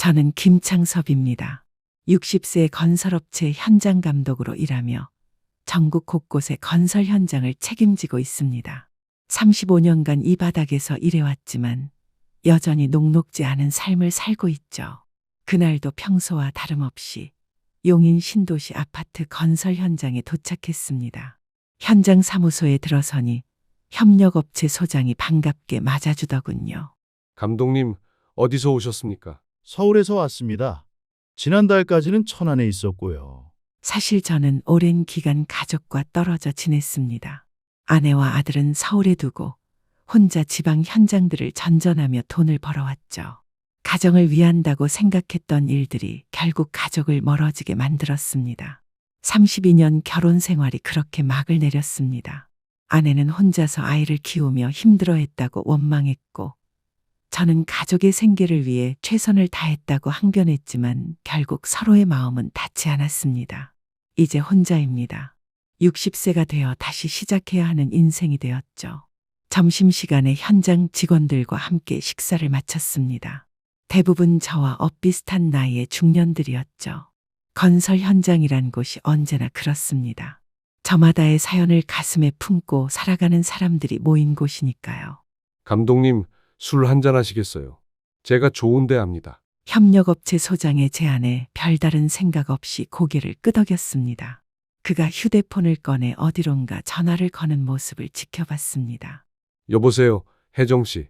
저는 김창섭입니다. 60세 건설업체 현장 감독으로 일하며 전국 곳곳의 건설 현장을 책임지고 있습니다. 35년간 이 바닥에서 일해왔지만 여전히 녹록지 않은 삶을 살고 있죠. 그날도 평소와 다름없이 용인 신도시 아파트 건설 현장에 도착했습니다. 현장 사무소에 들어서니 협력업체 소장이 반갑게 맞아주더군요. 감독님, 어디서 오셨습니까? 서울에서 왔습니다. 지난달까지는 천안에 있었고요. 사실 저는 오랜 기간 가족과 떨어져 지냈습니다. 아내와 아들은 서울에 두고 혼자 지방 현장들을 전전하며 돈을 벌어왔죠. 가정을 위한다고 생각했던 일들이 결국 가족을 멀어지게 만들었습니다. 32년 결혼 생활이 그렇게 막을 내렸습니다. 아내는 혼자서 아이를 키우며 힘들어했다고 원망했고, 저는 가족의 생계를 위해 최선을 다했다고 항변했지만 결국 서로의 마음은 닿지 않았습니다. 이제 혼자입니다. 60세가 되어 다시 시작해야 하는 인생이 되었죠. 점심시간에 현장 직원들과 함께 식사를 마쳤습니다. 대부분 저와 엇비슷한 나이의 중년들이었죠. 건설 현장이란 곳이 언제나 그렇습니다. 저마다의 사연을 가슴에 품고 살아가는 사람들이 모인 곳이니까요. 감독님, 술 한잔 하시겠어요? 제가 좋은데 합니다. 협력업체 소장의 제안에 별다른 생각 없이 고개를 끄덕였습니다. 그가 휴대폰을 꺼내 어디론가 전화를 거는 모습을 지켜봤습니다. 여보세요, 혜정 씨.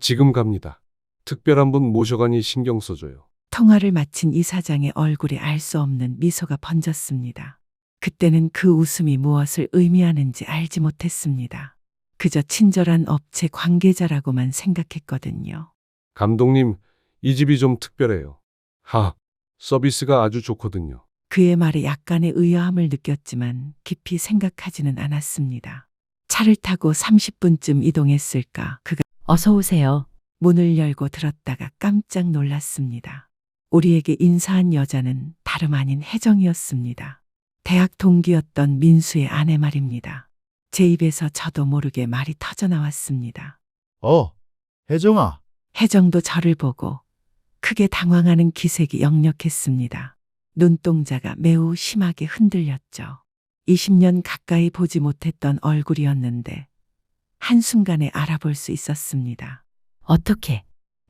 지금 갑니다. 특별한 분 모셔가니 신경 써줘요. 통화를 마친 이 사장의 얼굴에 알 수 없는 미소가 번졌습니다. 그때는 그 웃음이 무엇을 의미하는지 알지 못했습니다. 그저 친절한 업체 관계자라고만 생각했거든요. 감독님, 이 집이 좀 특별해요. 서비스가 아주 좋거든요. 그의 말에 약간의 의아함을 느꼈지만 깊이 생각하지는 않았습니다. 차를 타고 30분쯤 이동했을까 그가 어서 오세요. 문을 열고 들었다가 깜짝 놀랐습니다. 우리에게 인사한 여자는 다름 아닌 혜정이었습니다. 대학 동기였던 민수의 아내 말입니다. 제 입에서 저도 모르게 말이 터져나왔습니다. 혜정아. 혜정도 저를 보고 크게 당황하는 기색이 역력했습니다. 눈동자가 매우 심하게 흔들렸죠. 20년 가까이 보지 못했던 얼굴이었는데 한순간에 알아볼 수 있었습니다. 어떻게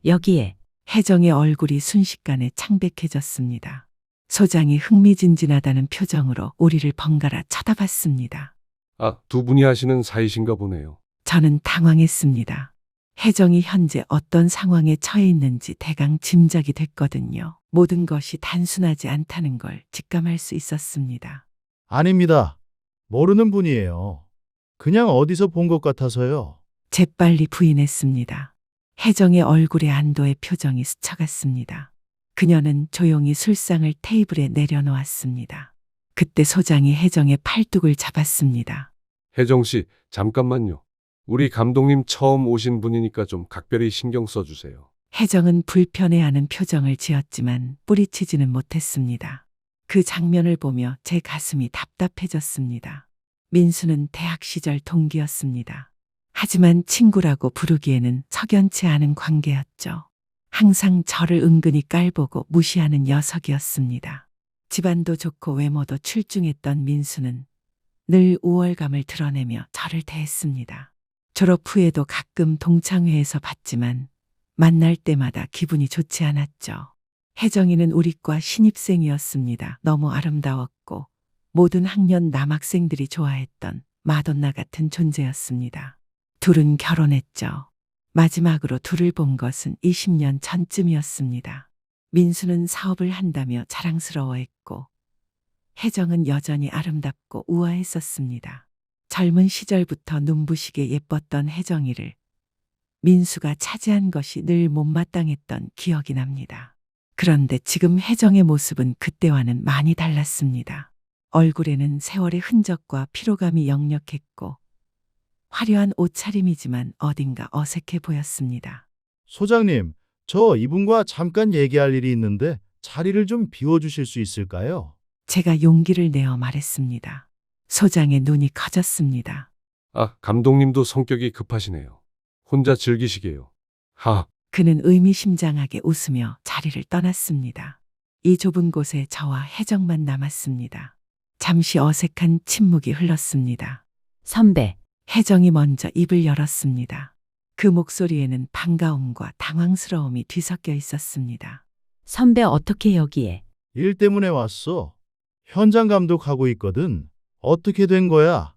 여기에? 혜정의 얼굴이 순식간에 창백해졌습니다. 소장이 흥미진진하다는 표정으로 우리를 번갈아 쳐다봤습니다. 두 분이 하시는 사이신가 보네요. 저는 당황했습니다. 혜정이 현재 어떤 상황에 처해 있는지 대강 짐작이 됐거든요. 모든 것이 단순하지 않다는 걸 직감할 수 있었습니다. 아닙니다. 모르는 분이에요. 그냥 어디서 본 것 같아서요. 재빨리 부인했습니다. 혜정의 얼굴에 안도의 표정이 스쳐갔습니다. 그녀는 조용히 술상을 테이블에 내려놓았습니다. 그때 소장이 혜정의 팔뚝을 잡았습니다. 혜정 씨, 잠깐만요. 우리 감독님 처음 오신 분이니까 좀 각별히 신경 써주세요. 혜정은 불편해하는 표정을 지었지만 뿌리치지는 못했습니다. 그 장면을 보며 제 가슴이 답답해졌습니다. 민수는 대학 시절 동기였습니다. 하지만 친구라고 부르기에는 석연치 않은 관계였죠. 항상 저를 은근히 깔보고 무시하는 녀석이었습니다. 집안도 좋고 외모도 출중했던 민수는 늘 우월감을 드러내며 저를 대했습니다. 졸업 후에도 가끔 동창회에서 봤지만 만날 때마다 기분이 좋지 않았죠. 혜정이는 우리과 신입생이었습니다. 너무 아름다웠고 모든 학년 남학생들이 좋아했던 마돈나 같은 존재였습니다. 둘은 결혼했죠. 마지막으로 둘을 본 것은 20년 전쯤이었습니다. 민수는 사업을 한다며 자랑스러워했고 혜정은 여전히 아름답고 우아했었습니다. 젊은 시절부터 눈부시게 예뻤던 혜정이를 민수가 차지한 것이 늘 못마땅했던 기억이 납니다. 그런데 지금 혜정의 모습은 그때와는 많이 달랐습니다. 얼굴에는 세월의 흔적과 피로감이 역력했고 화려한 옷차림이지만 어딘가 어색해 보였습니다. 소장님, 저 이분과 잠깐 얘기할 일이 있는데 자리를 좀 비워주실 수 있을까요? 제가 용기를 내어 말했습니다. 소장의 눈이 커졌습니다. 감독님도 성격이 급하시네요. 혼자 즐기시게요. 그는 의미심장하게 웃으며 자리를 떠났습니다. 이 좁은 곳에 저와 혜정만 남았습니다. 잠시 어색한 침묵이 흘렀습니다. 선배, 혜정이 먼저 입을 열었습니다. 그 목소리에는 반가움과 당황스러움이 뒤섞여 있었습니다. 선배 어떻게 여기에? 일 때문에 왔어. 현장 감독하고 있거든. 어떻게 된 거야?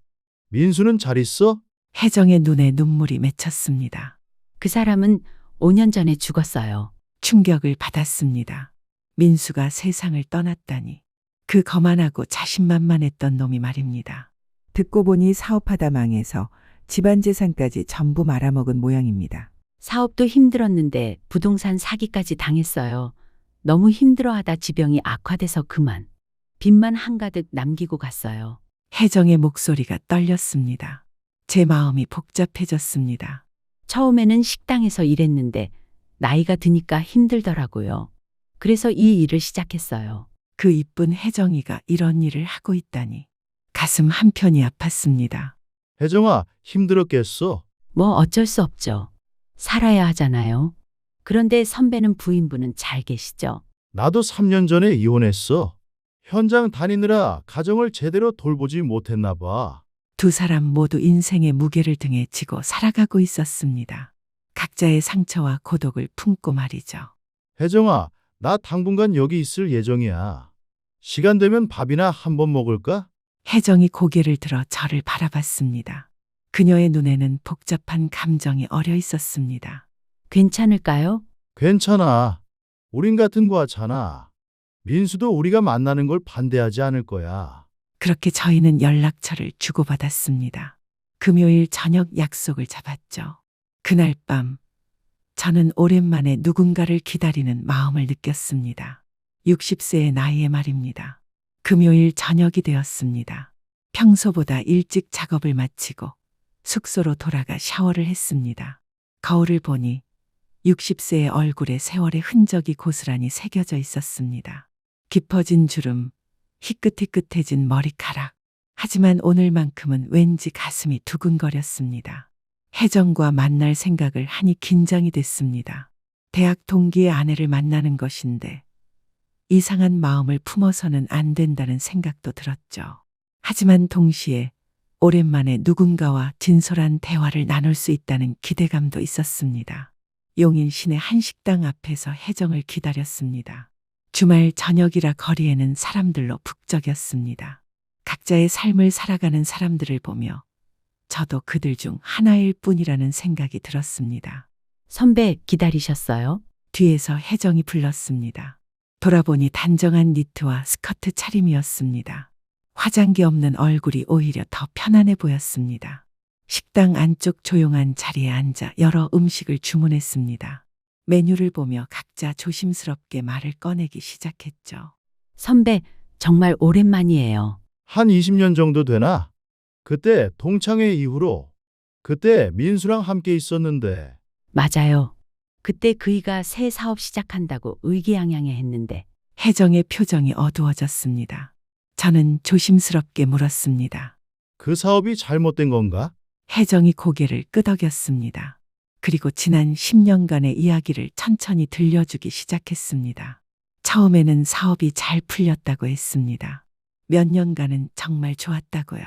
민수는 잘 있어? 혜정의 눈에 눈물이 맺혔습니다. 그 사람은 5년 전에 죽었어요. 충격을 받았습니다. 민수가 세상을 떠났다니. 그 거만하고 자신만만했던 놈이 말입니다. 듣고 보니 사업하다 망해서 집안 재산까지 전부 말아먹은 모양입니다. 사업도 힘들었는데 부동산 사기까지 당했어요. 너무 힘들어하다 지병이 악화돼서 그만. 빚만 한가득 남기고 갔어요. 혜정의 목소리가 떨렸습니다. 제 마음이 복잡해졌습니다. 처음에는 식당에서 일했는데 나이가 드니까 힘들더라고요. 그래서 이 일을 시작했어요. 그 이쁜 혜정이가 이런 일을 하고 있다니. 가슴 한편이 아팠습니다. 혜정아, 힘들었겠어? 뭐 어쩔 수 없죠. 살아야 하잖아요. 그런데 선배는 부인분은 잘 계시죠? 나도 3년 전에 이혼했어. 현장 다니느라 가정을 제대로 돌보지 못했나 봐. 두 사람 모두 인생의 무게를 등에 지고 살아가고 있었습니다. 각자의 상처와 고독을 품고 말이죠. 혜정아, 나 당분간 여기 있을 예정이야. 시간 되면 밥이나 한번 먹을까? 혜정이 고개를 들어 저를 바라봤습니다. 그녀의 눈에는 복잡한 감정이 어려 있었습니다. 괜찮을까요? 괜찮아. 우린 같은 거잖아. 민수도 우리가 만나는 걸 반대하지 않을 거야. 그렇게 저희는 연락처를 주고받았습니다. 금요일 저녁 약속을 잡았죠. 그날 밤 저는 오랜만에 누군가를 기다리는 마음을 느꼈습니다. 60세의 나이에 말입니다. 금요일 저녁이 되었습니다. 평소보다 일찍 작업을 마치고 숙소로 돌아가 샤워를 했습니다. 거울을 보니 60세의 얼굴에 세월의 흔적이 고스란히 새겨져 있었습니다. 깊어진 주름, 희끗희끗해진 머리카락. 하지만 오늘만큼은 왠지 가슴이 두근거렸습니다. 혜정과 만날 생각을 하니 긴장이 됐습니다. 대학 동기의 아내를 만나는 것인데 이상한 마음을 품어서는 안 된다는 생각도 들었죠. 하지만 동시에 오랜만에 누군가와 진솔한 대화를 나눌 수 있다는 기대감도 있었습니다. 용인 시내 한 식당 앞에서 혜정을 기다렸습니다. 주말 저녁이라 거리에는 사람들로 북적였습니다. 각자의 삶을 살아가는 사람들을 보며 저도 그들 중 하나일 뿐이라는 생각이 들었습니다. 선배 기다리셨어요? 뒤에서 혜정이 불렀습니다. 돌아보니 단정한 니트와 스커트 차림이었습니다. 화장기 없는 얼굴이 오히려 더 편안해 보였습니다. 식당 안쪽 조용한 자리에 앉아 여러 음식을 주문했습니다. 메뉴를 보며 각자 조심스럽게 말을 꺼내기 시작했죠. 선배 정말 오랜만이에요. 한 20년 정도 되나? 그때 동창회 이후로. 그때 민수랑 함께 있었는데. 맞아요. 그때 그이가 새 사업 시작한다고 의기양양해 했는데 혜정의 표정이 어두워졌습니다. 저는 조심스럽게 물었습니다. 그 사업이 잘못된 건가? 혜정이 고개를 끄덕였습니다. 그리고 지난 10년간의 이야기를 천천히 들려주기 시작했습니다. 처음에는 사업이 잘 풀렸다고 했습니다. 몇 년간은 정말 좋았다고요.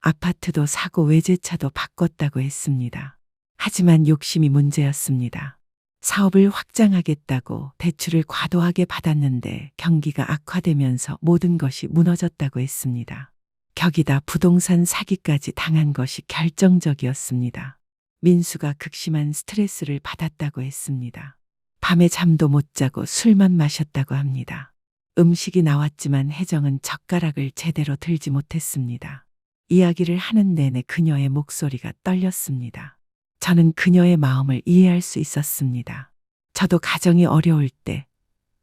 아파트도 사고 외제차도 바꿨다고 했습니다. 하지만 욕심이 문제였습니다. 사업을 확장하겠다고 대출을 과도하게 받았는데 경기가 악화되면서 모든 것이 무너졌다고 했습니다. 격이다 부동산 사기까지 당한 것이 결정적이었습니다. 민수가 극심한 스트레스를 받았다고 했습니다. 밤에 잠도 못 자고 술만 마셨다고 합니다. 음식이 나왔지만 혜정은 젓가락을 제대로 들지 못했습니다. 이야기를 하는 내내 그녀의 목소리가 떨렸습니다. 저는 그녀의 마음을 이해할 수 있었습니다. 저도 가정이 어려울 때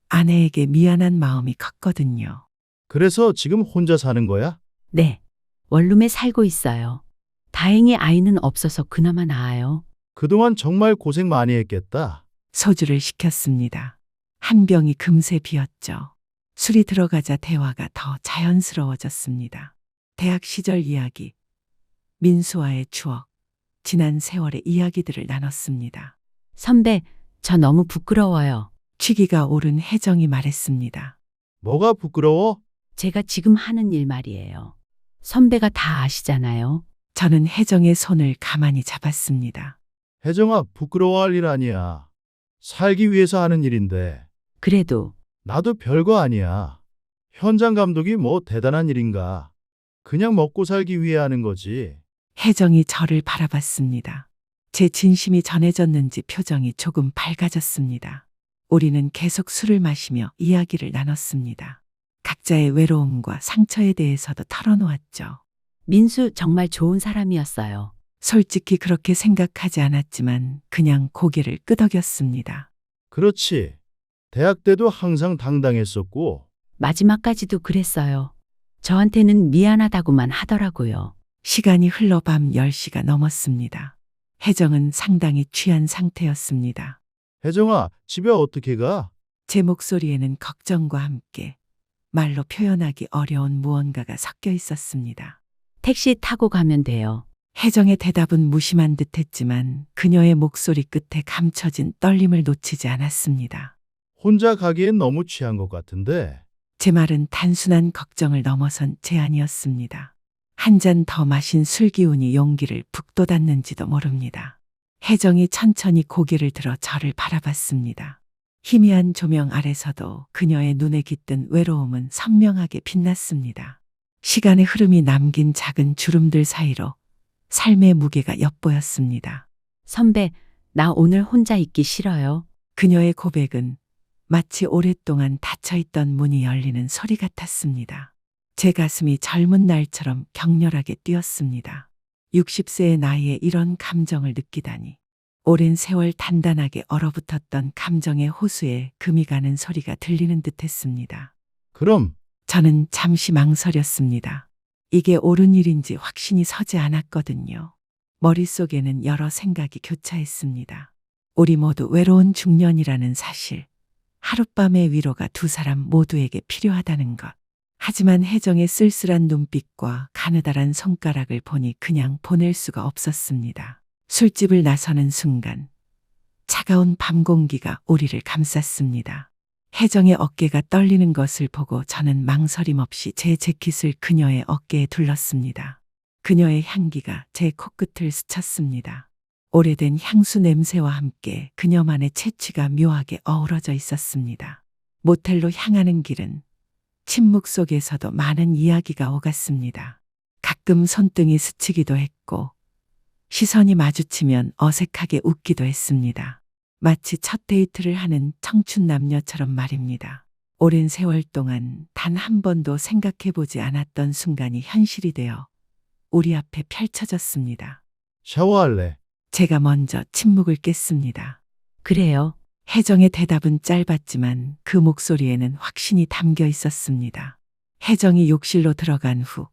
아내에게 미안한 마음이 컸거든요. 그래서 지금 혼자 사는 거야? 네, 원룸에 살고 있어요. 다행히 아이는 없어서 그나마 나아요. 그동안 정말 고생 많이 했겠다. 소주를 시켰습니다. 한 병이 금세 비었죠. 술이 들어가자 대화가 더 자연스러워졌습니다. 대학 시절 이야기, 민수와의 추억, 지난 세월의 이야기들을 나눴습니다. 선배, 저 너무 부끄러워요. 취기가 오른 혜정이 말했습니다. 뭐가 부끄러워? 제가 지금 하는 일 말이에요. 선배가 다 아시잖아요. 저는 혜정의 손을 가만히 잡았습니다. 혜정아, 부끄러워할 일 아니야. 살기 위해서 하는 일인데. 그래도 나도 별거 아니야. 현장 감독이 뭐 대단한 일인가. 그냥 먹고 살기 위해 하는 거지. 혜정이 저를 바라봤습니다. 제 진심이 전해졌는지 표정이 조금 밝아졌습니다. 우리는 계속 술을 마시며 이야기를 나눴습니다. 각자의 외로움과 상처에 대해서도 털어놓았죠. 민수 정말 좋은 사람이었어요. 솔직히 그렇게 생각하지 않았지만 그냥 고개를 끄덕였습니다. 그렇지. 대학 때도 항상 당당했었고. 마지막까지도 그랬어요. 저한테는 미안하다고만 하더라고요. 시간이 흘러 밤 10시가 넘었습니다. 혜정은 상당히 취한 상태였습니다. 혜정아, 집에 어떻게 가? 제 목소리에는 걱정과 함께 말로 표현하기 어려운 무언가가 섞여 있었습니다. 택시 타고 가면 돼요. 혜정의 대답은 무심한 듯했지만 그녀의 목소리 끝에 감춰진 떨림을 놓치지 않았습니다. 혼자 가기엔 너무 취한 것 같은데. 제 말은 단순한 걱정을 넘어선 제안이었습니다. 한 잔 더 마신 술 기운이 용기를 북돋았는지도 모릅니다. 혜정이 천천히 고개를 들어 저를 바라봤습니다. 희미한 조명 아래서도 그녀의 눈에 깃든 외로움은 선명하게 빛났습니다. 시간의 흐름이 남긴 작은 주름들 사이로 삶의 무게가 엿보였습니다. 선배, 나 오늘 혼자 있기 싫어요. 그녀의 고백은 마치 오랫동안 닫혀있던 문이 열리는 소리 같았습니다. 제 가슴이 젊은 날처럼 격렬하게 뛰었습니다. 60세의 나이에 이런 감정을 느끼다니. 오랜 세월 단단하게 얼어붙었던 감정의 호수에 금이 가는 소리가 들리는 듯했습니다. 그럼 저는 잠시 망설였습니다. 이게 옳은 일인지 확신이 서지 않았거든요. 머릿속에는 여러 생각이 교차했습니다. 우리 모두 외로운 중년이라는 사실, 하룻밤의 위로가 두 사람 모두에게 필요하다는 것. 하지만 혜정의 쓸쓸한 눈빛과 가느다란 손가락을 보니 그냥 보낼 수가 없었습니다. 술집을 나서는 순간 차가운 밤 공기가 우리를 감쌌습니다. 혜정의 어깨가 떨리는 것을 보고 저는 망설임 없이 제 재킷을 그녀의 어깨에 둘렀습니다. 그녀의 향기가 제 코끝을 스쳤습니다. 오래된 향수 냄새와 함께 그녀만의 채취가 묘하게 어우러져 있었습니다. 모텔로 향하는 길은 침묵 속에서도 많은 이야기가 오갔습니다. 가끔 손등이 스치기도 했고 시선이 마주치면 어색하게 웃기도 했습니다. 마치 첫 데이트를 하는 청춘 남녀처럼 말입니다. 오랜 세월 동안 단 한 번도 생각해보지 않았던 순간이 현실이 되어 우리 앞에 펼쳐졌습니다. 샤워할래? 제가 먼저 침묵을 깼습니다. 그래요. 혜정의 대답은 짧았지만 그 목소리에는 확신이 담겨 있었습니다. 혜정이 욕실로 들어간 후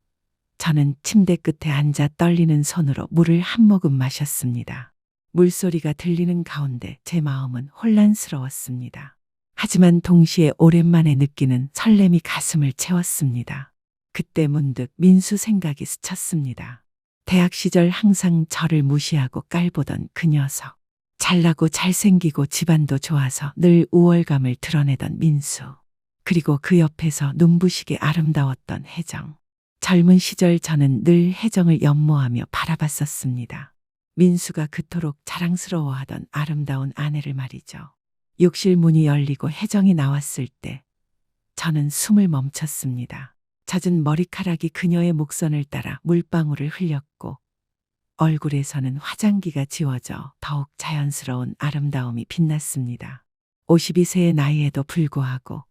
저는 침대 끝에 앉아 떨리는 손으로 물을 한 모금 마셨습니다. 물소리가 들리는 가운데 제 마음은 혼란스러웠습니다. 하지만 동시에 오랜만에 느끼는 설렘이 가슴을 채웠습니다. 그때 문득 민수 생각이 스쳤습니다. 대학 시절 항상 저를 무시하고 깔보던 그 녀석. 잘나고 잘생기고 집안도 좋아서 늘 우월감을 드러내던 민수. 그리고 그 옆에서 눈부시게 아름다웠던 혜정. 젊은 시절 저는 늘 혜정을 연모하며 바라봤었습니다. 민수가 그토록 자랑스러워하던 아름다운 아내를 말이죠. 욕실 문이 열리고 혜정이 나왔을 때 저는 숨을 멈췄습니다. 젖은 머리카락이 그녀의 목선을 따라 물방울을 흘렸고 얼굴에서는 화장기가 지워져 더욱 자연스러운 아름다움이 빛났습니다. 52세의 나이에도 불구하고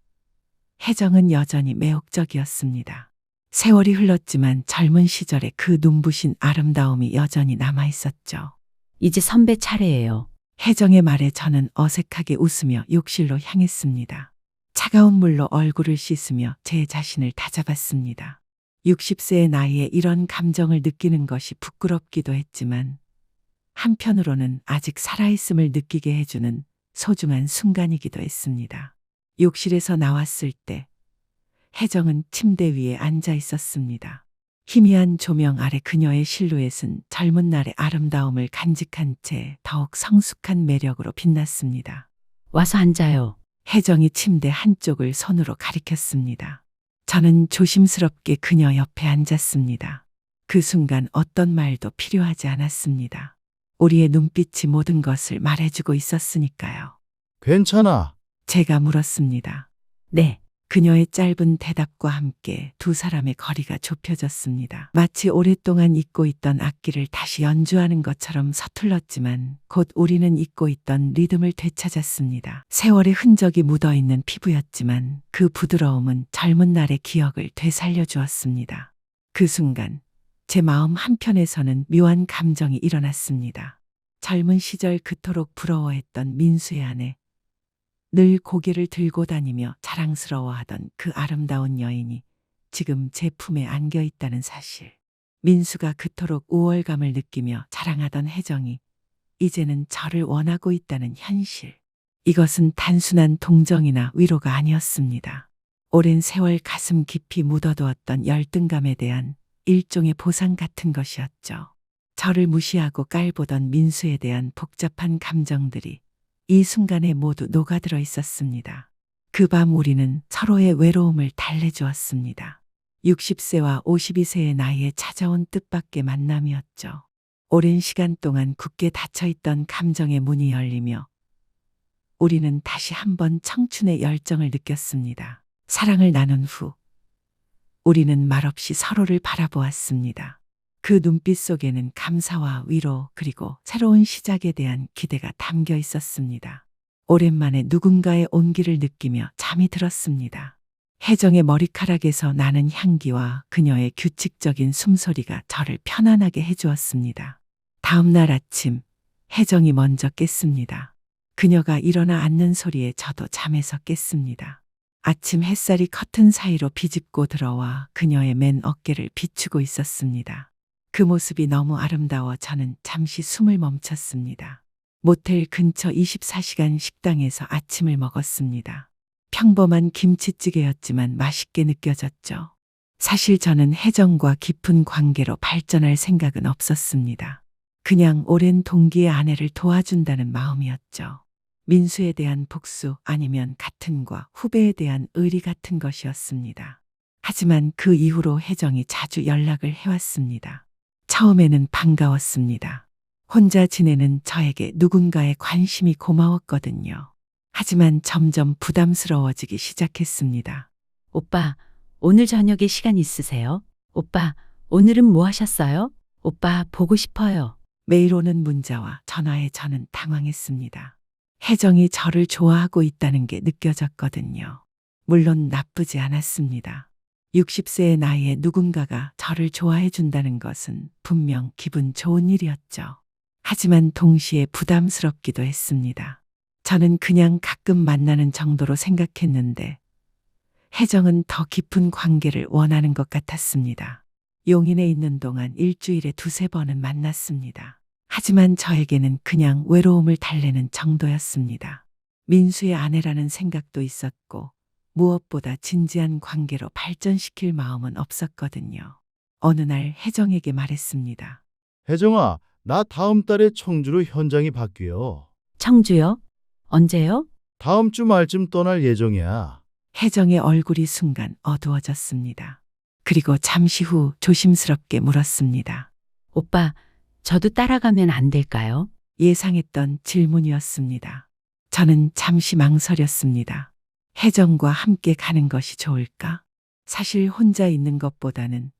혜정은 여전히 매혹적이었습니다. 세월이 흘렀지만 젊은 시절의 그 눈부신 아름다움이 여전히 남아있었죠. 이제 선배 차례예요. 혜정의 말에 저는 어색하게 웃으며 욕실로 향했습니다. 차가운 물로 얼굴을 씻으며 제 자신을 다잡았습니다. 60세의 나이에 이런 감정을 느끼는 것이 부끄럽기도 했지만 한편으로는 아직 살아있음을 느끼게 해주는 소중한 순간이기도 했습니다. 욕실에서 나왔을 때 혜정은 침대 위에 앉아 있었습니다. 희미한 조명 아래 그녀의 실루엣은 젊은 날의 아름다움을 간직한 채 더욱 성숙한 매력으로 빛났습니다. 와서 앉아요. 혜정이 침대 한쪽을 손으로 가리켰습니다. 저는 조심스럽게 그녀 옆에 앉았습니다. 그 순간 어떤 말도 필요하지 않았습니다. 우리의 눈빛이 모든 것을 말해주고 있었으니까요. 괜찮아. 제가 물었습니다. 네. 그녀의 짧은 대답과 함께 두 사람의 거리가 좁혀졌습니다. 마치 오랫동안 잊고 있던 악기를 다시 연주하는 것처럼 서툴렀지만 곧 우리는 잊고 있던 리듬을 되찾았습니다. 세월의 흔적이 묻어있는 피부였지만 그 부드러움은 젊은 날의 기억을 되살려 주었습니다. 그 순간 제 마음 한편에서는 묘한 감정이 일어났습니다. 젊은 시절 그토록 부러워했던 민수의 아내, 늘 고개를 들고 다니며 자랑스러워하던 그 아름다운 여인이 지금 제 품에 안겨 있다는 사실. 민수가 그토록 우월감을 느끼며 자랑하던 혜정이 이제는 저를 원하고 있다는 현실. 이것은 단순한 동정이나 위로가 아니었습니다. 오랜 세월 가슴 깊이 묻어두었던 열등감에 대한 일종의 보상 같은 것이었죠. 저를 무시하고 깔보던 민수에 대한 복잡한 감정들이 이 순간에 모두 녹아들어 있었습니다. 그 밤 우리는 서로의 외로움을 달래주었습니다. 60세와 52세의 나이에 찾아온 뜻밖의 만남이었죠. 오랜 시간 동안 굳게 닫혀있던 감정의 문이 열리며 우리는 다시 한번 청춘의 열정을 느꼈습니다. 사랑을 나눈 후 우리는 말없이 서로를 바라보았습니다. 그 눈빛 속에는 감사와 위로 그리고 새로운 시작에 대한 기대가 담겨 있었습니다. 오랜만에 누군가의 온기를 느끼며 잠이 들었습니다. 혜정의 머리카락에서 나는 향기와 그녀의 규칙적인 숨소리가 저를 편안하게 해주었습니다. 다음 날 아침 혜정이 먼저 깼습니다. 그녀가 일어나 앉는 소리에 저도 잠에서 깼습니다. 아침 햇살이 커튼 사이로 비집고 들어와 그녀의 맨 어깨를 비추고 있었습니다. 그 모습이 너무 아름다워 저는 잠시 숨을 멈췄습니다. 모텔 근처 24시간 식당에서 아침을 먹었습니다. 평범한 김치찌개였지만 맛있게 느껴졌죠. 사실 저는 혜정과 깊은 관계로 발전할 생각은 없었습니다. 그냥 오랜 동기의 아내를 도와준다는 마음이었죠. 민수에 대한 복수 아니면 같은과 후배에 대한 의리 같은 것이었습니다. 하지만 그 이후로 혜정이 자주 연락을 해왔습니다. 처음에는 반가웠습니다. 혼자 지내는 저에게 누군가의 관심이 고마웠거든요. 하지만 점점 부담스러워지기 시작했습니다. 오빠, 오늘 저녁에 시간 있으세요? 오빠, 오늘은 뭐 하셨어요? 오빠, 보고 싶어요. 매일 오는 문자와 전화에 저는 당황했습니다. 혜정이 저를 좋아하고 있다는 게 느껴졌거든요. 물론 나쁘지 않았습니다. 60세의 나이에 누군가가 저를 좋아해 준다는 것은 분명 기분 좋은 일이었죠. 하지만 동시에 부담스럽기도 했습니다. 저는 그냥 가끔 만나는 정도로 생각했는데 혜정은 더 깊은 관계를 원하는 것 같았습니다. 용인에 있는 동안 일주일에 2~3번은 만났습니다. 하지만 저에게는 그냥 외로움을 달래는 정도였습니다. 민수의 아내라는 생각도 있었고 무엇보다 진지한 관계로 발전시킬 마음은 없었거든요. 어느 날 혜정에게 말했습니다. 혜정아, 나 다음 달에 청주로 현장이 바뀌어. 청주요? 언제요? 다음 주 말쯤 떠날 예정이야. 혜정의 얼굴이 순간 어두워졌습니다. 그리고 잠시 후 조심스럽게 물었습니다. 오빠, 저도 따라가면 안 될까요? 예상했던 질문이었습니다. 저는 잠시 망설였습니다. 혜정과 함께 가는 것이 좋을까? 사실 혼자 있는 것보다는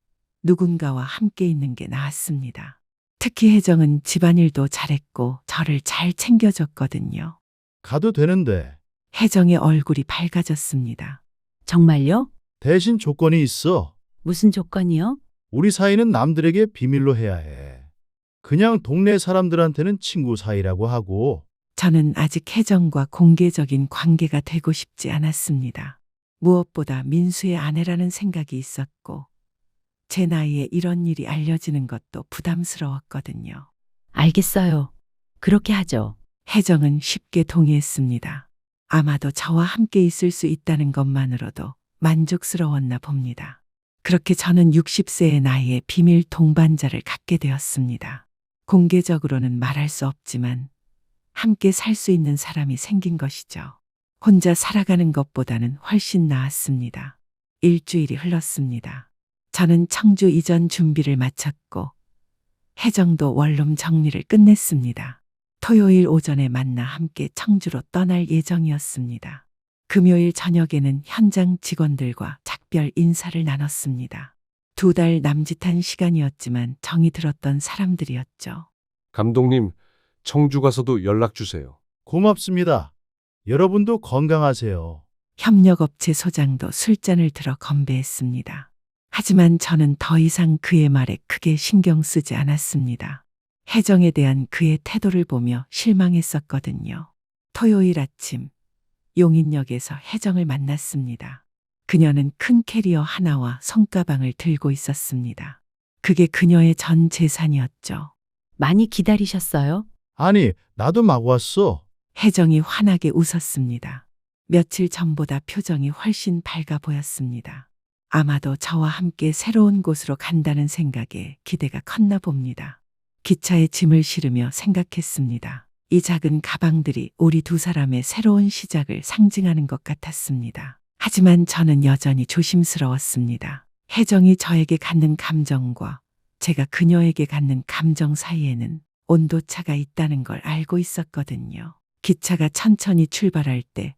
누군가와 함께 있는 게 나았습니다. 특히 혜정은 집안일도 잘했고 저를 잘 챙겨줬거든요. 가도 되는데 혜정의 얼굴이 밝아졌습니다. 정말요? 대신 조건이 있어. 무슨 조건이요? 우리 사이는 남들에게 비밀로 해야 해. 그냥 동네 사람들한테는 친구 사이라고 하고. 저는 아직 혜정과 공개적인 관계가 되고 싶지 않았습니다. 무엇보다 민수의 아내라는 생각이 있었고 제 나이에 이런 일이 알려지는 것도 부담스러웠거든요. 알겠어요. 그렇게 하죠. 혜정은 쉽게 동의했습니다. 아마도 저와 함께 있을 수 있다는 것만으로도 만족스러웠나 봅니다. 그렇게 저는 60세의 나이에 비밀 동반자를 갖게 되었습니다. 공개적으로는 말할 수 없지만 함께 살 수 있는 사람이 생긴 것이죠. 혼자 살아가는 것보다는 훨씬 나았습니다. 일주일이 흘렀습니다. 저는 청주 이전 준비를 마쳤고 혜정도 원룸 정리를 끝냈습니다. 토요일 오전에 만나 함께 청주로 떠날 예정이었습니다. 금요일 저녁에는 현장 직원들과 작별 인사를 나눴습니다. 2달 남짓한 시간이었지만 정이 들었던 사람들이었죠. 감독님, 청주 가서도 연락 주세요. 고맙습니다. 여러분도 건강하세요. 협력업체 소장도 술잔을 들어 건배했습니다. 하지만 저는 더 이상 그의 말에 크게 신경 쓰지 않았습니다. 혜정에 대한 그의 태도를 보며 실망했었거든요. 토요일 아침, 용인역에서 혜정을 만났습니다. 그녀는 큰 캐리어 하나와 손가방을 들고 있었습니다. 그게 그녀의 전 재산이었죠. 많이 기다리셨어요? 아니, 나도 막 왔어. 혜정이 환하게 웃었습니다. 며칠 전보다 표정이 훨씬 밝아 보였습니다. 아마도 저와 함께 새로운 곳으로 간다는 생각에 기대가 컸나 봅니다. 기차에 짐을 실으며 생각했습니다. 이 작은 가방들이 우리 두 사람의 새로운 시작을 상징하는 것 같았습니다. 하지만 저는 여전히 조심스러웠습니다. 혜정이 저에게 갖는 감정과 제가 그녀에게 갖는 감정 사이에는 온도차가 있다는 걸 알고 있었거든요. 기차가 천천히 출발할 때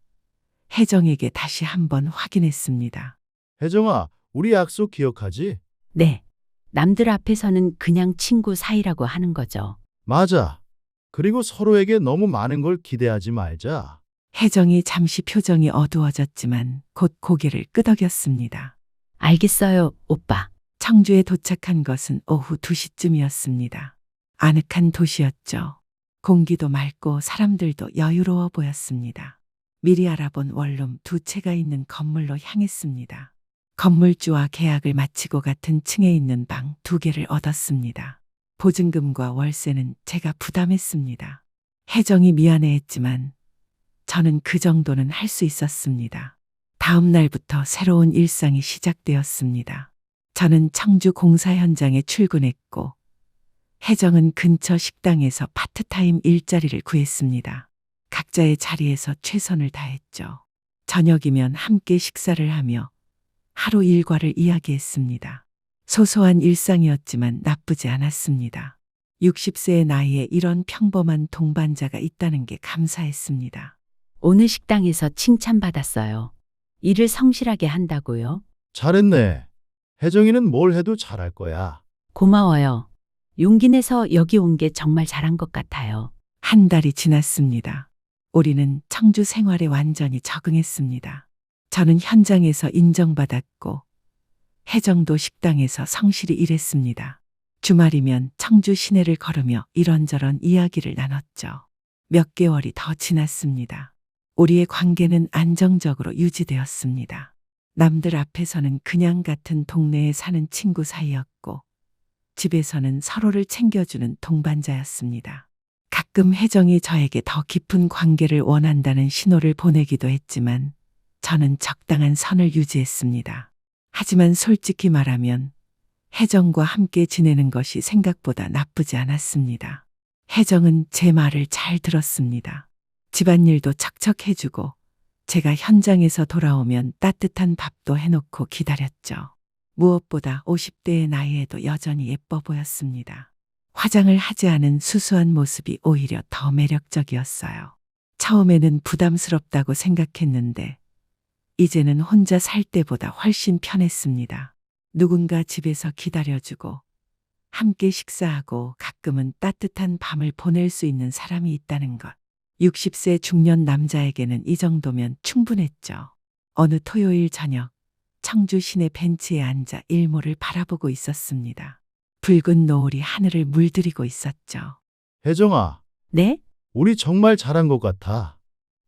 혜정에게 다시 한번 확인했습니다. 혜정아, 우리 약속 기억하지? 네. 남들 앞에서는 그냥 친구 사이라고 하는 거죠. 맞아. 그리고 서로에게 너무 많은 걸 기대하지 말자. 혜정이 잠시 표정이 어두워졌지만 곧 고개를 끄덕였습니다. 알겠어요, 오빠. 청주에 도착한 것은 오후 2시쯤이었습니다. 아늑한 도시였죠. 공기도 맑고 사람들도 여유로워 보였습니다. 미리 알아본 원룸 2채가 있는 건물로 향했습니다. 건물주와 계약을 마치고 같은 층에 있는 방 2개를 얻었습니다. 보증금과 월세는 제가 부담했습니다. 혜정이 미안해했지만 저는 그 정도는 할 수 있었습니다. 다음 날부터 새로운 일상이 시작되었습니다. 저는 청주 공사 현장에 출근했고 혜정은 근처 식당에서 파트타임 일자리를 구했습니다. 각자의 자리에서 최선을 다했죠. 저녁이면 함께 식사를 하며 하루 일과를 이야기했습니다. 소소한 일상이었지만 나쁘지 않았습니다. 60세의 나이에 이런 평범한 동반자가 있다는 게 감사했습니다. 오늘 식당에서 칭찬받았어요. 일을 성실하게 한다고요? 잘했네. 혜정이는 뭘 해도 잘할 거야. 고마워요. 용기 내서 여기 온 게 정말 잘한 것 같아요. 한 달이 지났습니다. 우리는 청주 생활에 완전히 적응했습니다. 저는 현장에서 인정받았고 혜정도 식당에서 성실히 일했습니다. 주말이면 청주 시내를 걸으며 이런저런 이야기를 나눴죠. 몇 개월이 더 지났습니다. 우리의 관계는 안정적으로 유지되었습니다. 남들 앞에서는 그냥 같은 동네에 사는 친구 사이였고 집에서는 서로를 챙겨주는 동반자였습니다. 가끔 혜정이 저에게 더 깊은 관계를 원한다는 신호를 보내기도 했지만 저는 적당한 선을 유지했습니다. 하지만 솔직히 말하면 혜정과 함께 지내는 것이 생각보다 나쁘지 않았습니다. 혜정은 제 말을 잘 들었습니다. 집안일도 척척 해주고 제가 현장에서 돌아오면 따뜻한 밥도 해놓고 기다렸죠. 무엇보다 50대의 나이에도 여전히 예뻐 보였습니다. 화장을 하지 않은 수수한 모습이 오히려 더 매력적이었어요. 처음에는 부담스럽다고 생각했는데 이제는 혼자 살 때보다 훨씬 편했습니다. 누군가 집에서 기다려주고 함께 식사하고 가끔은 따뜻한 밤을 보낼 수 있는 사람이 있다는 것. 60세 중년 남자에게는 이 정도면 충분했죠. 어느 토요일 저녁 청주 시내 벤치에 앉아 일몰을 바라보고 있었습니다. 붉은 노을이 하늘을 물들이고 있었죠. 혜정아, 네? 우리 정말 잘한 것 같아.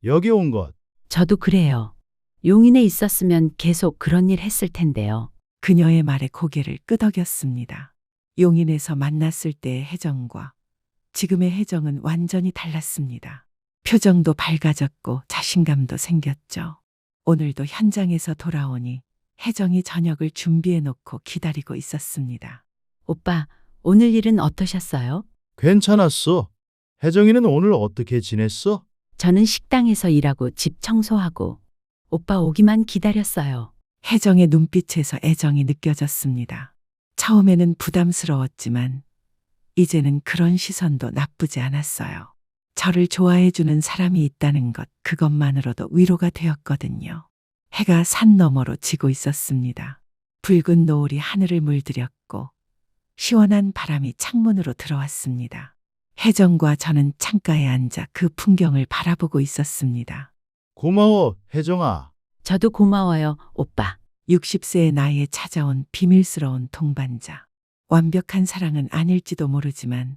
여기 온 것. 저도 그래요. 용인에 있었으면 계속 그런 일 했을 텐데요. 그녀의 말에 고개를 끄덕였습니다. 용인에서 만났을 때의 혜정과 지금의 혜정은 완전히 달랐습니다. 표정도 밝아졌고 자신감도 생겼죠. 오늘도 현장에서 돌아오니 혜정이 저녁을 준비해 놓고 기다리고 있었습니다. 오빠, 오늘 일은 어떠셨어요? 괜찮았어. 혜정이는 오늘 어떻게 지냈어? 저는 식당에서 일하고 집 청소하고 오빠 오기만 기다렸어요. 혜정의 눈빛에서 애정이 느껴졌습니다. 처음에는 부담스러웠지만 이제는 그런 시선도 나쁘지 않았어요. 저를 좋아해주는 사람이 있다는 것, 그것만으로도 위로가 되었거든요. 해가 산 너머로 지고 있었습니다. 붉은 노을이 하늘을 물들였고 시원한 바람이 창문으로 들어왔습니다. 혜정과 저는 창가에 앉아 그 풍경을 바라보고 있었습니다. 고마워, 혜정아. 저도 고마워요, 오빠. 60세의 나이에 찾아온 비밀스러운 동반자. 완벽한 사랑은 아닐지도 모르지만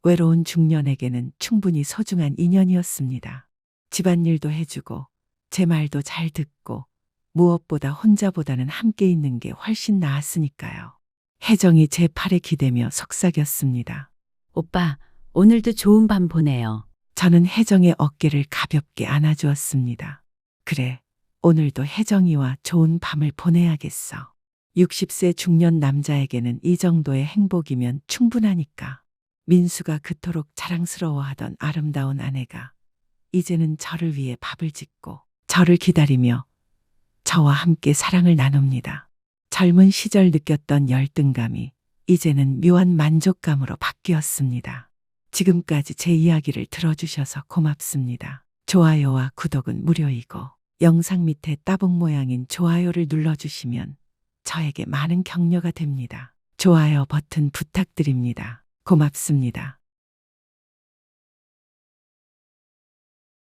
외로운 중년에게는 충분히 소중한 인연이었습니다. 집안일도 해주고 제 말도 잘 듣고 무엇보다 혼자보다는 함께 있는 게 훨씬 나았으니까요. 혜정이 제 팔에 기대며 속삭였습니다. 오빠, 오늘도 좋은 밤 보내요. 저는 혜정의 어깨를 가볍게 안아주었습니다. 그래, 오늘도 혜정이와 좋은 밤을 보내야겠어. 60세 중년 남자에게는 이 정도의 행복이면 충분하니까. 민수가 그토록 자랑스러워하던 아름다운 아내가 이제는 저를 위해 밥을 짓고 저를 기다리며 저와 함께 사랑을 나눕니다. 젊은 시절 느꼈던 열등감이 이제는 묘한 만족감으로 바뀌었습니다. 지금까지 제 이야기를 들어주셔서 고맙습니다. 좋아요와 구독은 무료이고 영상 밑에 따봉 모양인 좋아요를 눌러주시면 저에게 많은 격려가 됩니다. 좋아요 버튼 부탁드립니다. 고맙습니다.